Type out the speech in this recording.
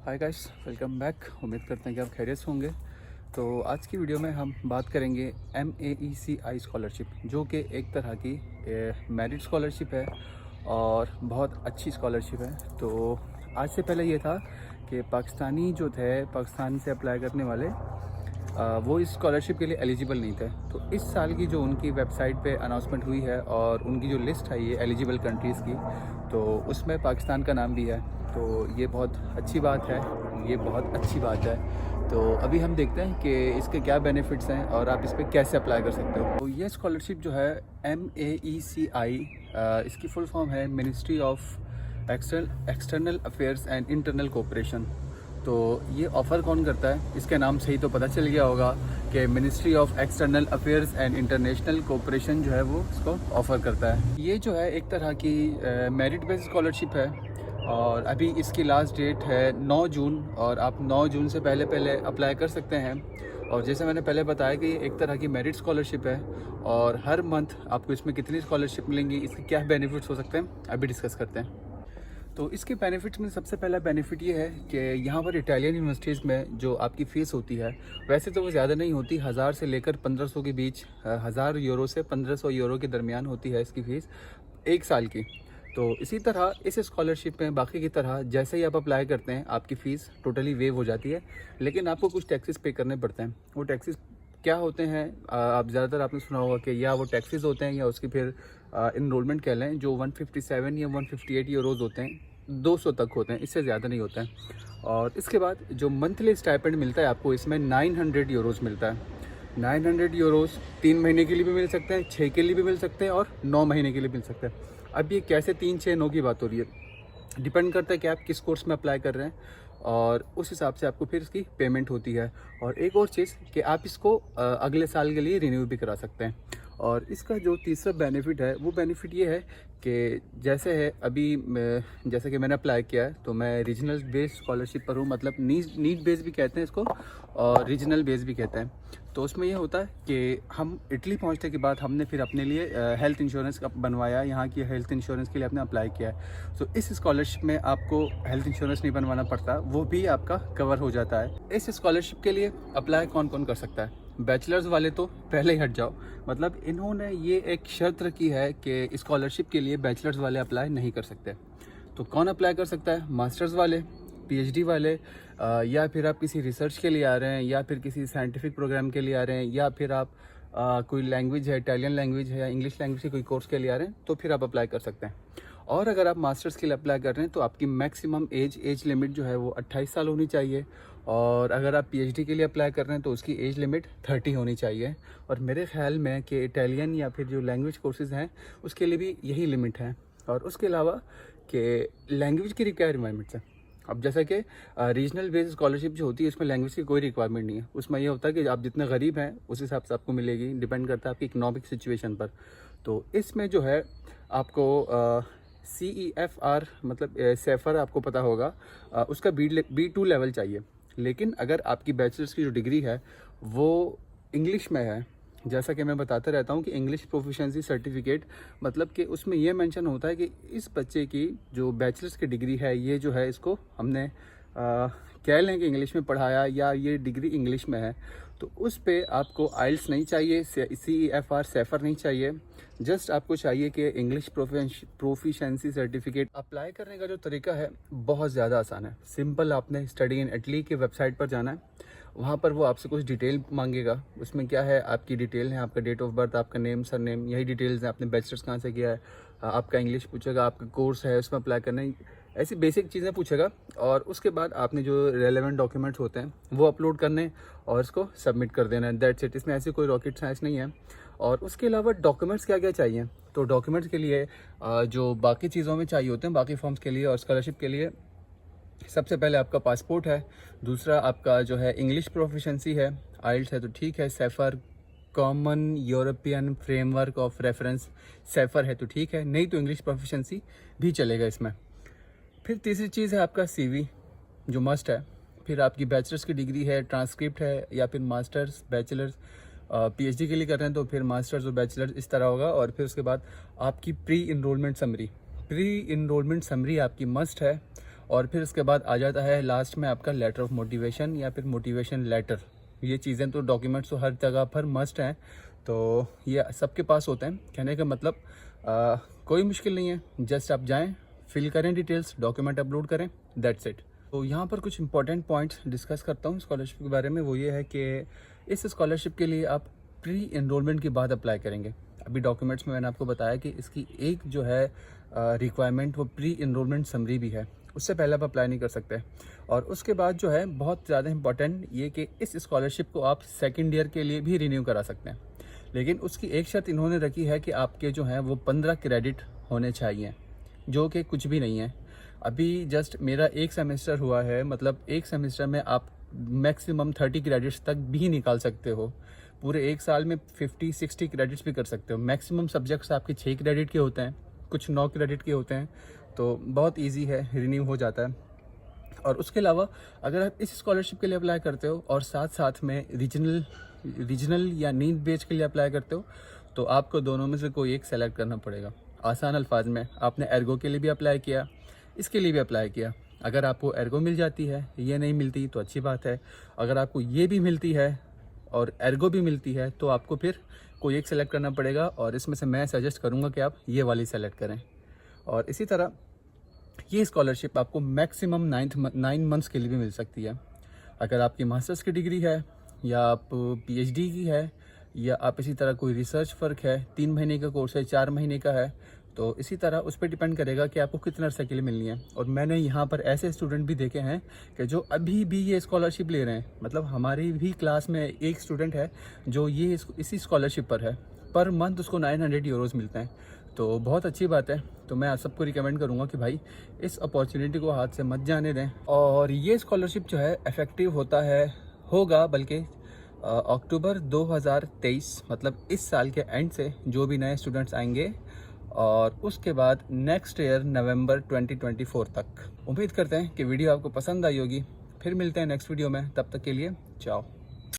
Hi guys, welcome back. उम्मीद करते हैं कि आप खैरियत से होंगे। तो आज की वीडियो में हम बात करेंगे MAECI स्कॉलरशिप, जो कि एक तरह की मेरिट स्कॉलरशिप है और बहुत अच्छी स्कॉलरशिप है। तो आज से पहले ये था कि पाकिस्तानी जो थे, पाकिस्तान से अप्लाई करने वाले वो इस स्कॉलरशिप के लिए एलिजिबल नहीं थे। तो इस साल की जो उनकी वेबसाइट पे अनाउंसमेंट हुई है और उनकी जो लिस्ट है ये एलिजिबल कंट्रीज़ की, तो उसमें पाकिस्तान का नाम भी है। तो ये बहुत अच्छी बात है, ये बहुत अच्छी बात है। तो अभी हम देखते हैं कि इसके क्या बेनिफिट्स हैं और आप इस पर कैसे अप्लाई कर सकते हो। तो ये स्कॉलरशिप जो है MAECI, इसकी फुल फॉर्म है ministry of external affairs and internal cooperation. तो ये ऑफ़र कौन करता है, इसके नाम से ही तो पता चल गया होगा कि ministry of external affairs and international cooperation जो है वो इसको ऑफ़र करता है। ये जो है एक तरह की मेरिट बेस्ड स्कॉलरशिप है और अभी इसकी लास्ट डेट है 9 जून और आप 9 जून से पहले पहले अप्लाई कर सकते हैं। और जैसे मैंने पहले बताया कि ये एक तरह की मेरिट स्कॉलरशिप है और हर मंथ आपको इसमें कितनी स्कॉलरशिप मिलेंगी, इसके क्या बेनिफिट्स हो सकते हैं, अभी डिस्कस करते हैं। तो इसके बेनिफिट्स में सबसे पहला बेनिफिट ये है कि यहाँ पर इटालियन यूनिवर्सिटीज़ में जो आपकी फ़ीस होती है, वैसे तो वो ज़्यादा नहीं होती, 1000 से लेकर 1500 के बीच, 1000 यूरो से 1500 यूरो के दरमियान होती है इसकी फ़ीस एक साल की। तो इसी तरह इस स्कॉलरशिप में बाकी की तरह जैसे ही आप अप्लाई करते हैं आपकी फ़ीस टोटली वेव हो जाती है, लेकिन आपको कुछ टैक्सेस पे करने पड़ते हैं। वो टैक्सेस क्या होते हैं, आप ज़्यादातर आपने सुना होगा कि या वो टैक्सेस होते हैं या उसकी फिर इनरोलमेंट कह लें, जो 157 या 158 यूरोज़ होते हैं, 200 तक होते हैं, इससे ज़्यादा नहीं होता है। और इसके बाद जो मंथली स्टाइपेंड मिलता है आपको, इसमें 900 यूरोज़ मिलता है। 900 यूरोज़ 3 महीने के लिए भी मिल सकते हैं, 6 के लिए भी मिल सकते हैं और 9 महीने के लिए मिल सकते हैं। अब ये कैसे 3, 6, 9 की बात हो रही है, डिपेंड करता है कि आप किस कोर्स में अप्लाई कर रहे हैं और उस हिसाब से आपको फिर इसकी पेमेंट होती है। और एक और चीज़ कि आप इसको अगले साल के लिए रिन्यू भी करा सकते हैं। और इसका जो तीसरा बेनिफिट है वो बेनिफिट ये है कि जैसे है अभी जैसे कि मैंने अप्लाई किया है, तो मैं रीजनल बेस्ड स्कॉलरशिप पर हूँ, मतलब नीड बेस भी कहते हैं इसको और रीजनल बेस भी कहते हैं। तो उसमें ये होता है कि हम इटली पहुंचने के बाद हमने फिर अपने लिए हेल्थ इंश्योरेंस का बनवाया, यहाँ की हेल्थ इंश्योरेंस के लिए आपने अप्लाई किया है। तो इस स्कॉलरशिप में आपको हेल्थ इंश्योरेंस नहीं बनवाना पड़ता, वो भी आपका कवर हो जाता है। इस स्कॉलरशिप के लिए अप्लाई कौन कौन कर सकता है? बैचलर्स वाले तो पहले ही हट जाओ, मतलब इन्होंने ये एक शर्त रखी है कि स्कॉलरशिप के लिए बैचलर्स वाले अप्लाई नहीं कर सकते। तो कौन अप्लाई कर सकता है? मास्टर्स वाले, PhD वाले, या फिर आप किसी रिसर्च के लिए आ रहे हैं या फिर किसी साइंटिफिक प्रोग्राम के लिए आ रहे हैं या फिर आप कोई लैंग्वेज है, इटालियन लैंग्वेज है या इंग्लिश लैंग्वेज के कोई कोर्स के लिए आ रहे हैं, तो फिर आप अप्लाई कर सकते हैं। और अगर आप मास्टर्स के लिए अप्लाई कर रहे हैं तो आपकी मैक्सिमम एज लिमिट जो है वो 28 साल होनी चाहिए। और अगर आप PhD के लिए अप्लाई कर रहे हैं तो उसकी एज लिमिट 30 होनी चाहिए। और मेरे ख्याल में कि इटालियन या फिर जो लैंग्वेज कोर्सेज़ हैं उसके लिए भी यही लिमिट है। और उसके अलावा कि लैंग्वेज की रिक्वायरमेंट्स है। अब जैसा कि रीजनल बेस्ड स्कॉलरशिप जो होती है उसमें लैंग्वेज की कोई रिक्वायरमेंट नहीं है। उसमें ये होता है कि आप जितने गरीब हैं उस हिसाब से आपको मिलेगी, डिपेंड करता है आपकी इकोनॉमिक सिचुएशन पर। तो इसमें जो है आपको CEFR मतलब सेफर आपको पता होगा, उसका B2 लेवल चाहिए। लेकिन अगर आपकी बैचलर्स की जो डिग्री है वो इंग्लिश में है, जैसा कि मैं बताता रहता हूँ कि इंग्लिश प्रोफिशिएंसी सर्टिफिकेट, मतलब कि उसमें यह मेंशन होता है कि इस बच्चे की जो बैचलर्स की डिग्री है ये जो है इसको हमने कह लें कि इंग्लिश में पढ़ाया या ये डिग्री इंग्लिश में है, तो उस पे आपको आइल्स नहीं चाहिए, CEFR सेफर नहीं चाहिए। जस्ट आपको चाहिए कि इंग्लिश प्रोफिशिएंसी सर्टिफिकेट। अप्लाई करने का जो तरीका है बहुत ज़्यादा आसान है, सिंपल। आपने स्टडी इन इटली के वेबसाइट पर जाना है, वहाँ पर वो आपसे कुछ डिटेल मांगेगा। उसमें क्या है, आपकी डिटेल है, आपका डेट ऑफ बर्थ, आपका नेम, सर नेम, यही डिटेल्स हैं। आपने बैचलर्स कहाँ से किया है, आपका इंग्लिश पूछेगा, आपका कोर्स है उसमें अप्लाई करना है, ऐसी बेसिक चीज़ें पूछेगा। और उसके बाद आपने जो रेलेवेंट डॉक्यूमेंट्स होते हैं वो अपलोड करने और इसको सबमिट कर देना है, दैट्स इट। इसमें ऐसी कोई रॉकेट साइंस नहीं है। और उसके अलावा डॉक्यूमेंट्स क्या क्या चाहिए, तो डॉक्यूमेंट्स के लिए जो बाकी चीज़ों में चाहिए होते हैं, बाकी फॉर्म्स के लिए और स्कॉलरशिप के लिए, सबसे पहले आपका पासपोर्ट है, दूसरा आपका जो है इंग्लिश प्रोफिशिएंसी है, आइल्स है तो ठीक है, safer common European framework of reference safer है तो ठीक है, नहीं तो इंग्लिश प्रोफिशिएंसी भी चलेगा इसमें। फिर तीसरी चीज़ है आपका CV जो मस्ट है। फिर आपकी बैचलर्स की डिग्री है, ट्रांसक्रिप्ट है, या फिर मास्टर्स, बैचलर्स, PhD के लिए कर रहे हैं तो फिर मास्टर्स और बैचलर्स इस तरह होगा। और फिर उसके बाद आपकी प्री इनरोलमेंट समरी आपकी मस्ट है। और फिर उसके बाद आ जाता है लास्ट में आपका लेटर ऑफ मोटिवेशन या फिर मोटिवेशन लेटर। ये चीज़ें तो डॉक्यूमेंट्स तो हर जगह पर मस्ट हैं, तो ये सबके पास होते हैं। कहने का मतलब कोई मुश्किल नहीं है, जस्ट आप जाएं, फिल करें डिटेल्स, डॉक्यूमेंट अपलोड करें, दैट्स इट। तो यहाँ पर कुछ इंपॉर्टेंट पॉइंट्स डिस्कस करता हूँ स्कॉलरशिप के बारे में। वो ये है कि इस स्कॉलरशिप के लिए आप प्री एनरोलमेंट के बाद अप्लाई करेंगे। अभी डॉक्यूमेंट्स में मैंने आपको बताया कि इसकी एक जो है रिक्वायरमेंट वो प्री एनरोलमेंट समरी भी है, उससे पहले आप अप्लाई नहीं कर सकते। और उसके बाद जो है बहुत ज़्यादा इंपॉर्टेंट ये कि इस स्कॉलरशिप को आप सेकेंड ईयर के लिए भी रिन्यू करा सकते हैं, लेकिन उसकी एक शर्त इन्होंने रखी है कि आपके जो हैं वो 15 क्रेडिट होने चाहिए, जो कि कुछ भी नहीं है। अभी जस्ट मेरा एक सेमेस्टर हुआ है, मतलब एक सेमेस्टर में आप मैक्सिमम 30 क्रेडिट्स तक भी निकाल सकते हो। पूरे एक साल में 50-60 क्रेडिट्स भी कर सकते हो। मैक्सिमम सब्जेक्ट्स आपके 6 क्रेडिट के होते हैं, कुछ 9 क्रेडिट के होते हैं, तो बहुत इजी है, रिन्यू हो जाता है। और उसके अलावा अगर आप इस स्कॉलरशिप के लिए अप्लाई करते हो और साथ साथ में रीजनल या नीड बेच के लिए अप्लाई करते हो, तो आपको दोनों में से कोई एक सेलेक्ट करना पड़ेगा। आसान अल्फाज में, आपने एर्गो के लिए भी अप्लाई किया, इसके लिए भी अप्लाई किया। अगर आपको एर्गो मिल जाती है, ये नहीं मिलती तो अच्छी बात है। अगर आपको ये भी मिलती है और एर्गो भी मिलती है, तो आपको फिर कोई एक सेलेक्ट करना पड़ेगा, और इसमें से मैं सजेस्ट करूँगा कि आप ये वाली सेलेक्ट करें। और इसी तरह ये स्कॉलरशिप आपको मैक्सिमम 9 मंथ्स के लिए भी मिल सकती है। अगर आपकी मास्टर्स की डिग्री है, या आप पीएचडी की है, या आप इसी तरह कोई रिसर्च वर्क है, 3 महीने का कोर्स है, 4 महीने का है, तो इसी तरह उस पर डिपेंड करेगा कि आपको कितना अरसे के लिए मिलनी है। और मैंने यहाँ पर ऐसे स्टूडेंट भी देखे हैं कि जो अभी भी ये स्कॉलरशिप ले रहे हैं। मतलब हमारी भी क्लास में एक स्टूडेंट है जो ये इसी स्कॉलरशिप पर है, पर मंथ उसको 900 यूरोज़ मिलते हैं, तो बहुत अच्छी बात है। तो मैं आप सबको रिकमेंड करूँगा कि भाई इस अपॉर्चुनिटी को हाथ से मत जाने दें। और ये स्कॉलरशिप जो है इफ़ेक्टिव होगा बल्कि अक्टूबर 2023, मतलब इस साल के एंड से जो भी नए स्टूडेंट्स आएंगे, और उसके बाद नेक्स्ट ईयर नवंबर 2024 तक। उम्मीद करते हैं कि वीडियो आपको पसंद आई होगी। फिर मिलते हैं नेक्स्ट वीडियो में, तब तक के लिए चाओ।